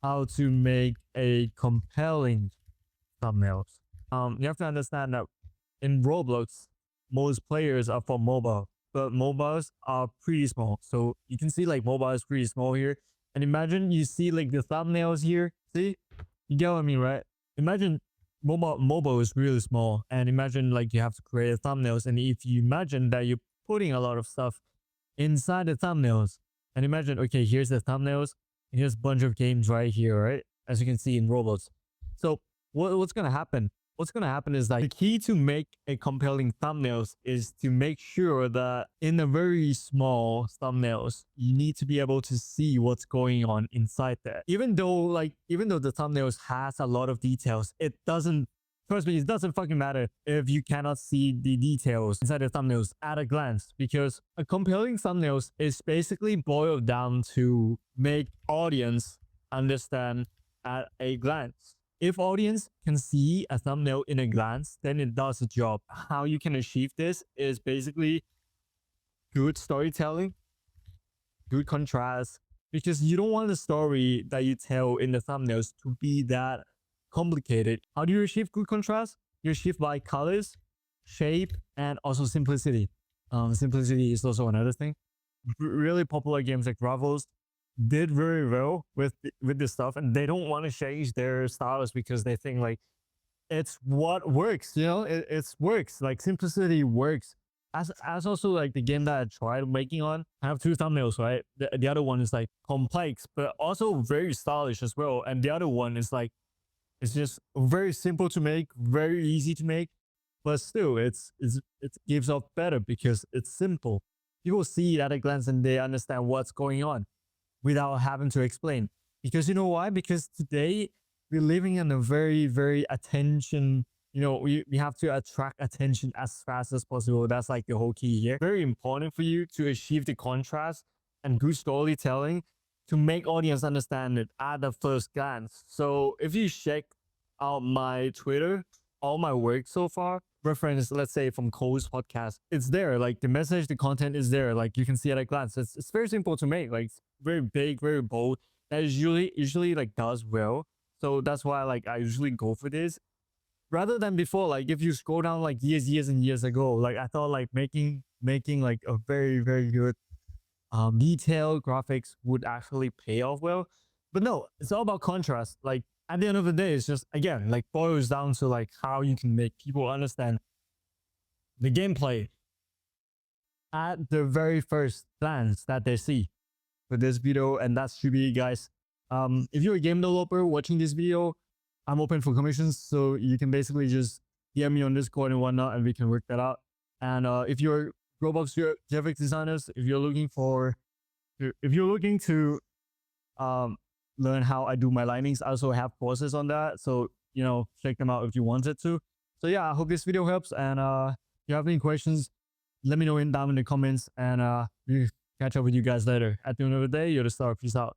how to make a compelling thumbnails. You have to understand that in Roblox, most players are for mobile, but mobiles are pretty small. So you can see like mobile is pretty small here. And imagine you see like the thumbnails here. See, you get what I mean, right? Imagine mobile is really small, and imagine like you have to create thumbnails, and if you imagine that you're putting a lot of stuff inside the thumbnails, and imagine, okay, here's the thumbnails, here's a bunch of games right here, right? As you can see in Roblox. So what's gonna happen? What's gonna happen is that the key to make a compelling thumbnails is to make sure that in the very small thumbnails, you need to be able to see what's going on inside there. Even though the thumbnails has a lot of details, it doesn't, trust me, it doesn't fucking matter if you cannot see the details inside the thumbnails at a glance, because a compelling thumbnails is basically boiled down to make audience understand at a glance. If audience can see a thumbnail in a glance, then it does the job. How you can achieve this is basically good storytelling, good contrast, because you don't want the story that you tell in the thumbnails to be that complicated. How do you achieve good contrast? You achieve by colors, shape, and also simplicity. Simplicity is also another thing. Really popular games like Rivals did very well with this stuff, and they don't want to change their styles because they think like it's what works. It's works. Like simplicity works. As also like the game that I tried making on, I have two thumbnails, right? The other one is like complex, but also very stylish as well, and the other one is like it's just very simple to make, very easy to make, but still it gives off better because it's simple. People see it at a glance and they understand what's going on without having to explain. Because you know why? Because today we're living in a very, very attention, we have to attract attention as fast as possible. That's like the whole key here. Very important for you to achieve the contrast and good storytelling to make audience understand it at the first glance. So if you check out my Twitter, all my work so far, reference, let's say from Cole's podcast, it's there. Like the message, the content is there. Like you can see at a glance. It's very simple to make. Like it's very big, very bold. That is usually like does well. So that's why like I usually go for this. Rather than before, like if you scroll down like years and years ago, like I thought like making like a very, very good detailed graphics would actually pay off well. But no, it's all about contrast. Like at the end of the day, it's just again like boils down to like how you can make people understand the gameplay at the very first glance that they see for this video. And that should be, guys. If you're a game developer watching this video, I'm open for commissions, so you can basically just DM me on Discord and whatnot, and we can work that out. And if you're Roblox graphics designers, if you're looking to learn how I do my linings, I also have courses on that. So check them out if you wanted to. So yeah, I hope this video helps. And if you have any questions, let me know down in the comments, and we'll catch up with you guys later. At the end of the day, you're the star. Peace out.